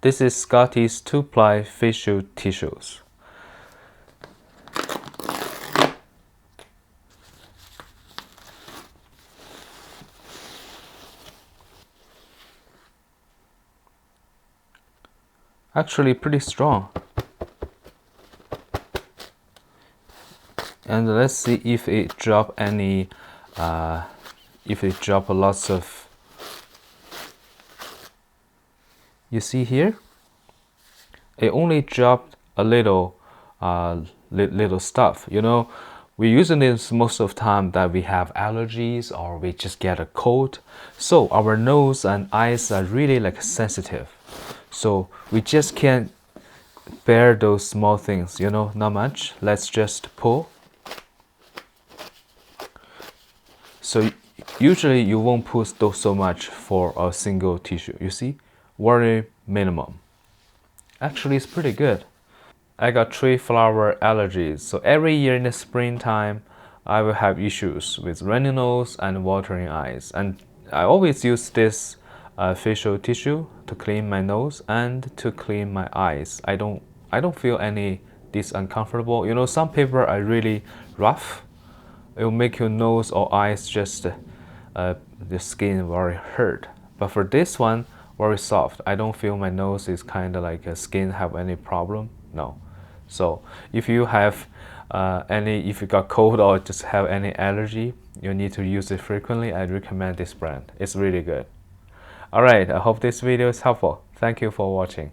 This is Scotties 2-ply facial tissues. Actually pretty strong. And let's see if it drop any, if it drop lots of, you see here, it only dropped a little, little stuff. You know, we're using this most of the time that we have allergies or we just get a cold. So our nose and eyes are really like sensitive. So we just can't bear those small things, you know, not much. Let's just pull. So usually you won't pull so much for a single tissue, you see, very minimum. Actually, it's pretty good. I got tree flower allergies, so every year in the springtime, I will have issues with runny nose and watering eyes. And I always use this facial tissue to clean my nose and to clean my eyes. I don't feel any this uncomfortable. You know, some people are really rough. It will make your nose or eyes just the skin very hurt. But for this one, very soft. I don't feel my nose is kind of like skin have any problem. No. So if you have if you got cold or just have any allergy, you need to use it frequently. I recommend this brand. It's really good. Alright, I hope this video is helpful. Thank you for watching.